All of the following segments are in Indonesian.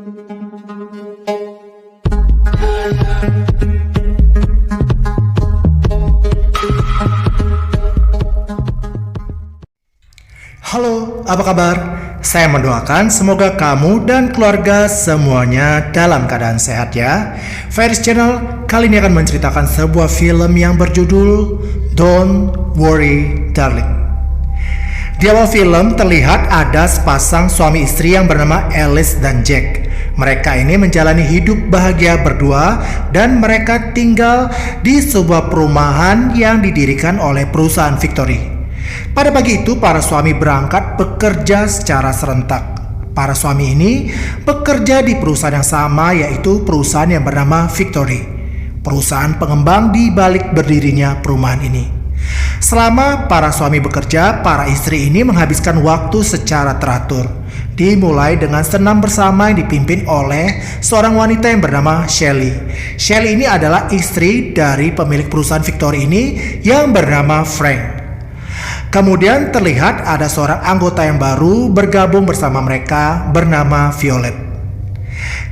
Halo, apa kabar? Saya mendoakan semoga kamu dan keluarga semuanya dalam keadaan sehat ya. Faris Channel kali ini akan menceritakan sebuah film yang berjudul Don't Worry Darling. Di awal film terlihat ada sepasang suami istri yang bernama Alice dan Jack. Mereka ini menjalani hidup bahagia berdua dan mereka tinggal di sebuah perumahan yang didirikan oleh perusahaan Victory. Pada pagi itu para suami berangkat bekerja secara serentak. Para suami ini bekerja di perusahaan yang sama, yaitu perusahaan yang bernama Victory, perusahaan pengembang di balik berdirinya perumahan ini. Selama para suami bekerja, para istri ini menghabiskan waktu secara teratur. Dimulai dengan senam bersama yang dipimpin oleh seorang wanita yang bernama Shelley. Shelley ini adalah istri dari pemilik perusahaan Victory ini yang bernama Frank. Kemudian terlihat ada seorang anggota yang baru bergabung bersama mereka bernama Violet.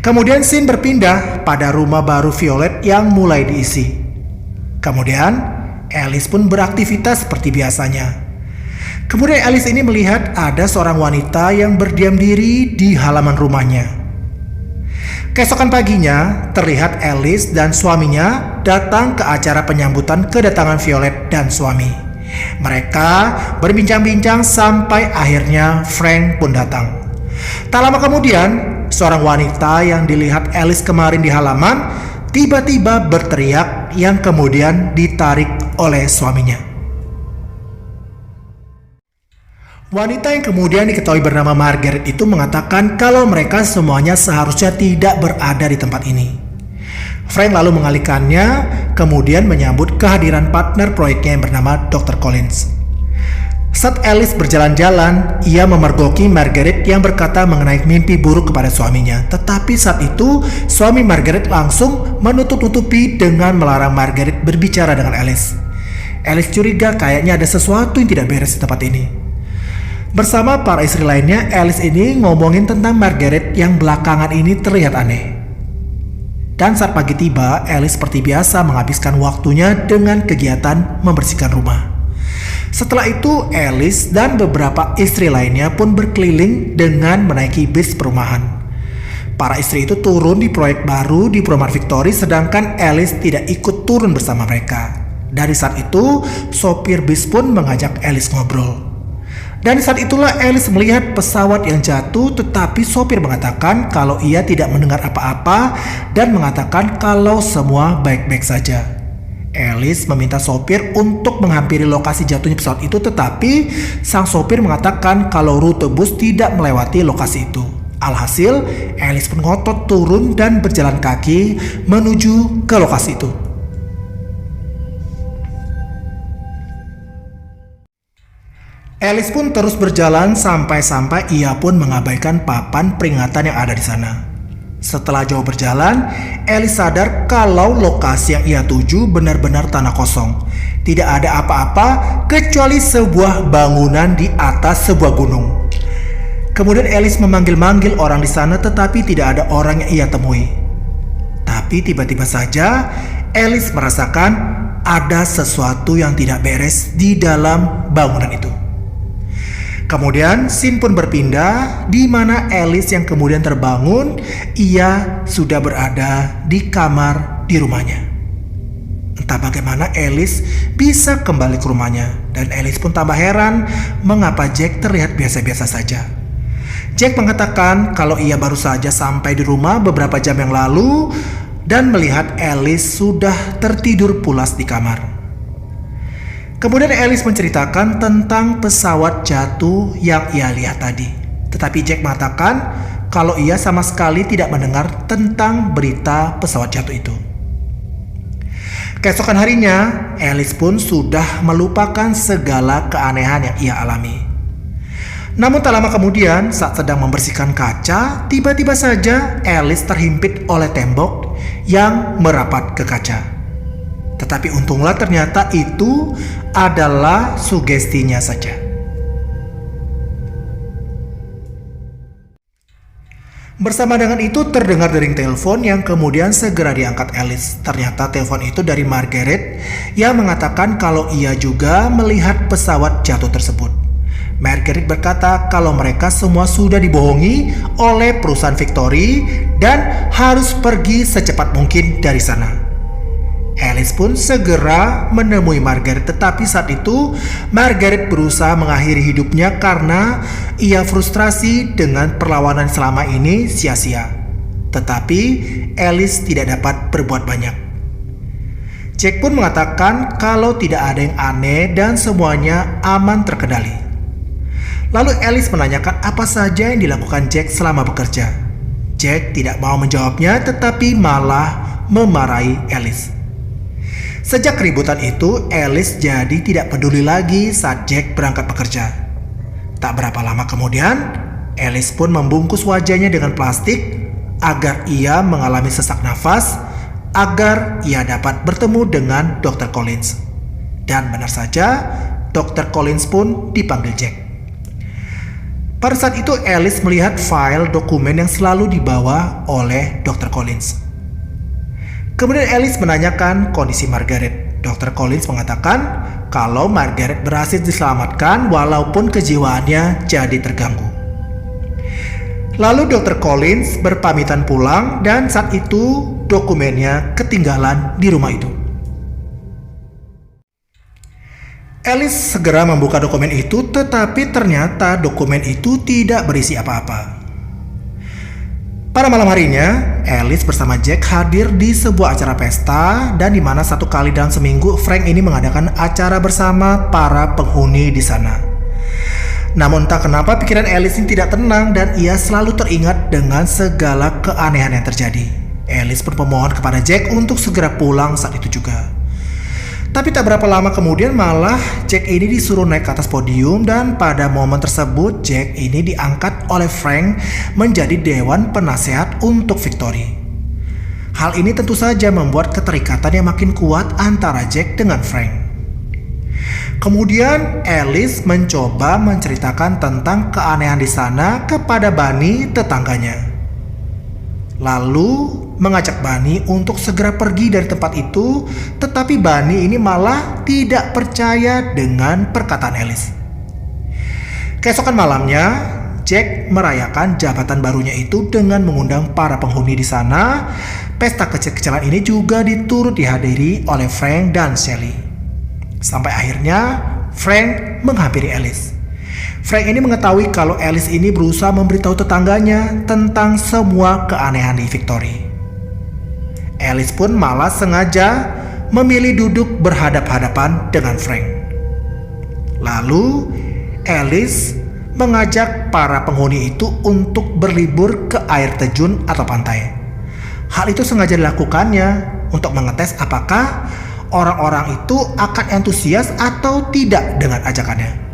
Kemudian scene berpindah pada rumah baru Violet yang mulai diisi. Kemudian Alice pun beraktivitas seperti biasanya. Kemudian Alice ini melihat ada seorang wanita yang berdiam diri di halaman rumahnya. Keesokan paginya terlihat Alice dan suaminya datang ke acara penyambutan kedatangan Violet dan suami. Mereka berbincang-bincang sampai akhirnya Frank pun datang. Tak lama kemudian, seorang wanita yang dilihat Alice kemarin di halaman tiba-tiba berteriak yang kemudian ditarik oleh suaminya. Wanita yang kemudian diketahui bernama Margaret itu mengatakan kalau mereka semuanya seharusnya tidak berada di tempat ini. Frank lalu mengalihkannya, kemudian menyambut kehadiran partner proyeknya yang bernama Dr. Collins. Saat Alice berjalan-jalan, ia memergoki Margaret yang berkata mengenai mimpi buruk kepada suaminya. Tetapi saat itu, suami Margaret langsung menutup-nutupi dengan melarang Margaret berbicara dengan Alice. Alice curiga kayaknya ada sesuatu yang tidak beres di tempat ini. Bersama para istri lainnya, Alice ini ngomongin tentang Margaret yang belakangan ini terlihat aneh. Dan saat pagi tiba, Alice seperti biasa menghabiskan waktunya dengan kegiatan membersihkan rumah. Setelah itu, Alice dan beberapa istri lainnya pun berkeliling dengan menaiki bis perumahan. Para istri itu turun di proyek baru di perumahan Victory, sedangkan Alice tidak ikut turun bersama mereka. Dari saat itu, sopir bis pun mengajak Alice ngobrol. Dan saat itulah Alice melihat pesawat yang jatuh, tetapi sopir mengatakan kalau ia tidak mendengar apa-apa dan mengatakan kalau semua baik-baik saja. Alice meminta sopir untuk menghampiri lokasi jatuhnya pesawat itu, tetapi sang sopir mengatakan kalau rute bus tidak melewati lokasi itu. Alhasil, Alice pun ngotot turun dan berjalan kaki menuju ke lokasi itu. Alice pun terus berjalan sampai ia pun mengabaikan papan peringatan yang ada di sana. Setelah jauh berjalan, Alice sadar kalau lokasi yang ia tuju benar-benar tanah kosong. Tidak ada apa-apa kecuali sebuah bangunan di atas sebuah gunung. Kemudian Alice memanggil-manggil orang di sana, tetapi tidak ada orang yang ia temui. Tapi tiba-tiba saja Alice merasakan ada sesuatu yang tidak beres di dalam bangunan itu. Kemudian scene pun berpindah di mana Alice yang kemudian terbangun, ia sudah berada di kamar di rumahnya. Entah bagaimana Alice bisa kembali ke rumahnya, dan Alice pun tambah heran mengapa Jack terlihat biasa-biasa saja. Jack mengatakan kalau ia baru saja sampai di rumah beberapa jam yang lalu dan melihat Alice sudah tertidur pulas di kamar. Kemudian Alice menceritakan tentang pesawat jatuh yang ia lihat tadi. Tetapi Jack mengatakan kalau ia sama sekali tidak mendengar tentang berita pesawat jatuh itu. Keesokan harinya, Alice pun sudah melupakan segala keanehan yang ia alami. Namun tak lama kemudian, saat sedang membersihkan kaca, tiba-tiba saja Alice terhimpit oleh tembok yang merapat ke kaca. Tetapi untunglah ternyata itu adalah sugestinya saja. Bersama dengan itu terdengar dering telepon yang kemudian segera diangkat Alice. Ternyata telepon itu dari Margaret yang mengatakan kalau ia juga melihat pesawat jatuh tersebut. Margaret berkata kalau mereka semua sudah dibohongi oleh perusahaan Victory dan harus pergi secepat mungkin dari sana. Alice pun segera menemui Margaret, tetapi saat itu Margaret berusaha mengakhiri hidupnya karena ia frustrasi dengan perlawanan selama ini sia-sia. Tetapi Alice tidak dapat berbuat banyak. Jack pun mengatakan kalau tidak ada yang aneh dan semuanya aman terkendali. Lalu Alice menanyakan apa saja yang dilakukan Jack selama bekerja. Jack tidak mau menjawabnya, tetapi malah memarahi Alice. Sejak keributan itu, Alice jadi tidak peduli lagi saat Jack berangkat bekerja. Tak berapa lama kemudian, Alice pun membungkus wajahnya dengan plastik agar ia mengalami sesak nafas, agar ia dapat bertemu dengan Dr. Collins. Dan benar saja, Dr. Collins pun dipanggil Jack. Pada saat itu, Alice melihat file dokumen yang selalu dibawa oleh Dr. Collins. Kemudian Alice menanyakan kondisi Margaret. Dr. Collins mengatakan kalau Margaret berhasil diselamatkan walaupun kejiwaannya jadi terganggu. Lalu Dr. Collins berpamitan pulang dan saat itu dokumennya ketinggalan di rumah itu. Alice segera membuka dokumen itu, tetapi ternyata dokumen itu tidak berisi apa-apa. Pada malam harinya, Alice bersama Jack hadir di sebuah acara pesta dan di mana satu kali dalam seminggu Frank ini mengadakan acara bersama para penghuni di sana. Namun entah kenapa pikiran Alice ini tidak tenang dan ia selalu teringat dengan segala keanehan yang terjadi. Alice pun memohon kepada Jack untuk segera pulang saat itu juga. Tapi tak berapa lama kemudian malah Jack ini disuruh naik ke atas podium dan pada momen tersebut Jack ini diangkat oleh Frank menjadi dewan penasehat untuk Victory. Hal ini tentu saja membuat keterikatan yang makin kuat antara Jack dengan Frank. Kemudian Alice mencoba menceritakan tentang keanehan di sana kepada Bunny tetangganya. Lalu mengajak Bunny untuk segera pergi dari tempat itu, tetapi Bunny ini malah tidak percaya dengan perkataan Alice. Keesokan malamnya, Jack merayakan jabatan barunya itu dengan mengundang para penghuni di sana. Pesta kecil-kecilan ini juga diturut dihadiri oleh Frank dan Sally. Sampai akhirnya Frank menghampiri Alice. Frank ini mengetahui kalau Alice ini berusaha memberitahu tetangganya tentang semua keanehan di Victory. Alice pun malah sengaja memilih duduk berhadap-hadapan dengan Frank. Lalu Alice mengajak para penghuni itu untuk berlibur ke air terjun atau pantai. Hal itu sengaja dilakukannya untuk mengetes apakah orang-orang itu akan antusias atau tidak dengan ajakannya.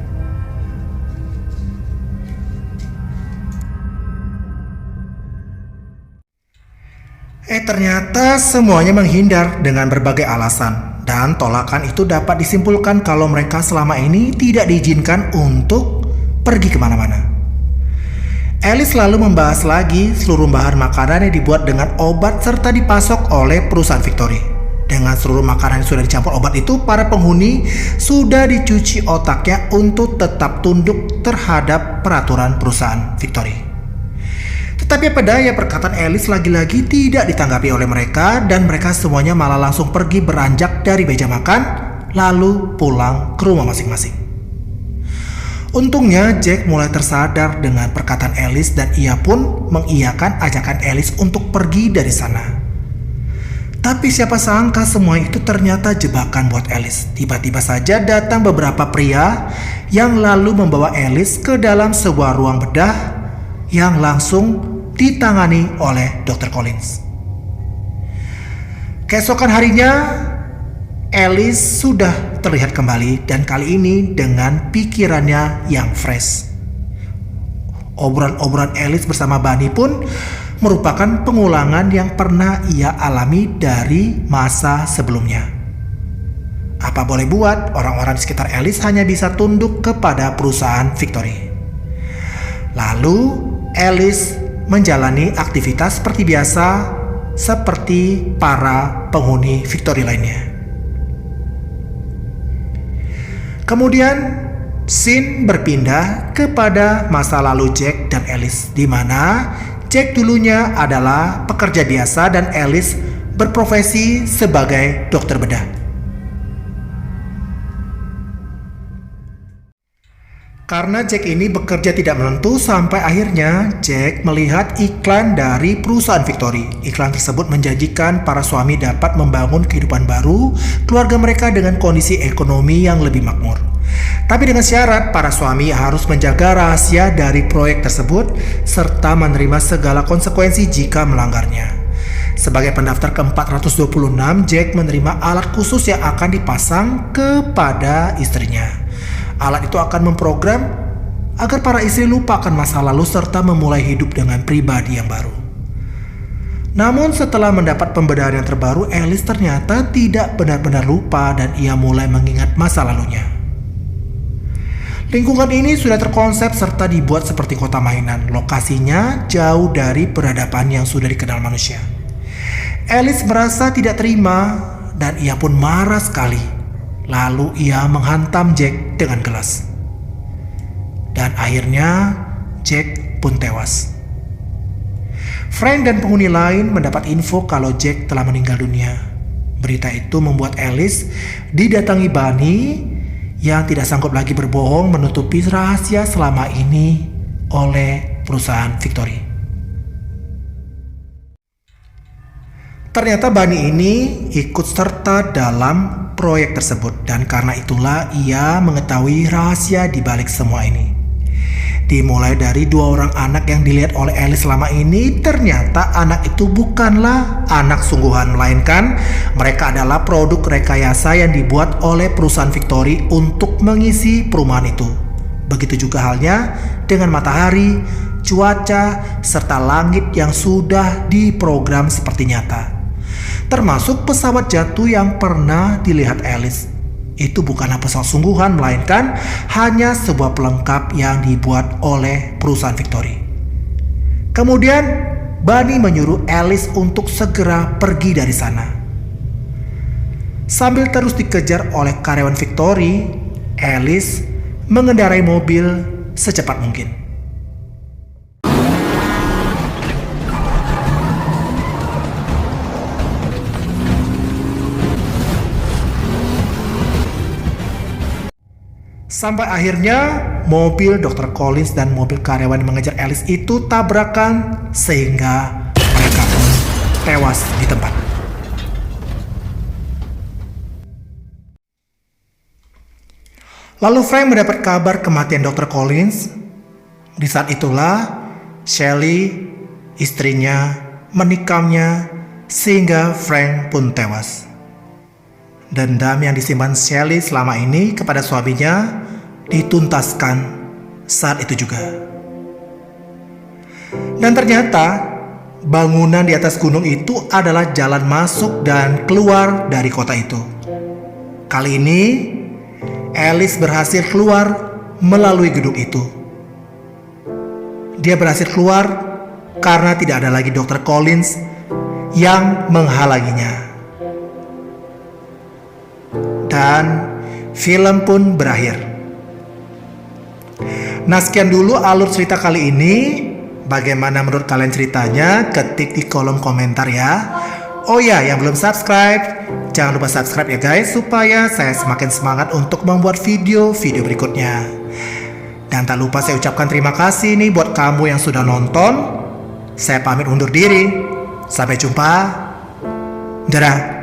Ternyata semuanya menghindar dengan berbagai alasan, dan tolakan itu dapat disimpulkan kalau mereka selama ini tidak diizinkan untuk pergi kemana-mana. Alice lalu membahas lagi seluruh bahan makanan yang dibuat dengan obat serta dipasok oleh perusahaan Victory. Dengan seluruh makanan yang sudah dicampur obat itu, para penghuni sudah dicuci otaknya untuk tetap tunduk terhadap peraturan perusahaan Victory. Tetapi apa daya, perkataan Alice lagi-lagi tidak ditanggapi oleh mereka dan mereka semuanya malah langsung pergi beranjak dari meja makan lalu pulang ke rumah masing-masing. Untungnya Jack mulai tersadar dengan perkataan Alice dan ia pun mengiyakan ajakan Alice untuk pergi dari sana. Tapi siapa sangka semua itu ternyata jebakan buat Alice. Tiba-tiba saja datang beberapa pria yang lalu membawa Alice ke dalam sebuah ruang bedah yang langsung ditangani oleh Dr. Collins. Keesokan harinya, Alice sudah terlihat kembali dan kali ini dengan pikirannya yang fresh. Obrolan Alice bersama Bunny pun merupakan pengulangan yang pernah ia alami dari masa sebelumnya. Apa boleh buat, orang-orang di sekitar Alice hanya bisa tunduk kepada perusahaan Victory. Lalu Alice menjalani aktivitas seperti biasa, seperti para penghuni Victory lainnya. Kemudian, scene berpindah kepada masa lalu Jack dan Alice, di mana Jack dulunya adalah pekerja biasa dan Alice berprofesi sebagai dokter bedah. Karena Jack ini bekerja tidak menentu, sampai akhirnya Jack melihat iklan dari perusahaan Victory. Iklan tersebut menjanjikan para suami dapat membangun kehidupan baru keluarga mereka dengan kondisi ekonomi yang lebih makmur. Tapi dengan syarat para suami harus menjaga rahasia dari proyek tersebut serta menerima segala konsekuensi jika melanggarnya. Sebagai pendaftar ke-426, Jack menerima alat khusus yang akan dipasang kepada istrinya. Alat itu akan memprogram agar para istri lupakan masa lalu serta memulai hidup dengan pribadi yang baru. Namun setelah mendapat pembenaran yang terbaru, Alice ternyata tidak benar-benar lupa dan ia mulai mengingat masa lalunya. Lingkungan ini sudah terkonsep serta dibuat seperti kota mainan. Lokasinya jauh dari peradaban yang sudah dikenal manusia. Alice merasa tidak terima dan ia pun marah sekali. Lalu ia menghantam Jack dengan gelas. Dan akhirnya Jack pun tewas. Frank dan penghuni lain mendapat info kalau Jack telah meninggal dunia. Berita itu membuat Alice didatangi Bunny yang tidak sanggup lagi berbohong menutupi rahasia selama ini oleh perusahaan Victory. Ternyata Bunny ini ikut serta dalam proyek tersebut dan karena itulah ia mengetahui rahasia di balik semua ini. Dimulai dari 2 orang anak yang dilihat oleh Alice selama ini, ternyata anak itu bukanlah anak sungguhan, melainkan mereka adalah produk rekayasa yang dibuat oleh perusahaan Victory untuk mengisi perumahan itu. Begitu juga halnya dengan matahari, cuaca, serta langit yang sudah diprogram seperti nyata. Termasuk pesawat jatuh yang pernah dilihat Alice. Itu bukanlah pesawat sungguhan, melainkan hanya sebuah pelengkap yang dibuat oleh perusahaan Victory. Kemudian Bunny menyuruh Alice untuk segera pergi dari sana. Sambil terus dikejar oleh karyawan Victory, Alice mengendarai mobil secepat mungkin. Sampai akhirnya mobil Dr. Collins dan mobil karyawan yang mengejar Alice itu tabrakan sehingga mereka pun tewas di tempat. Lalu Frank mendapat kabar kematian Dr. Collins. Di saat itulah Shelley, istrinya, menikamnya sehingga Frank pun tewas. Dendam yang disimpan Shelley selama ini kepada suaminya dituntaskan saat itu juga. Dan ternyata bangunan di atas gunung itu adalah jalan masuk dan keluar dari kota itu. Kali ini Alice berhasil keluar melalui gedung itu. Dia berhasil keluar karena tidak ada lagi Dr. Collins yang menghalanginya. Dan film pun berakhir. Nah, sekian dulu alur cerita kali ini. Bagaimana menurut kalian ceritanya? Ketik di kolom komentar ya. Oh ya, yang belum subscribe, jangan lupa subscribe ya guys, supaya saya semakin semangat untuk membuat video-video berikutnya. Dan tak lupa saya ucapkan terima kasih nih buat kamu yang sudah nonton. Saya pamit undur diri. Sampai jumpa. Dadah.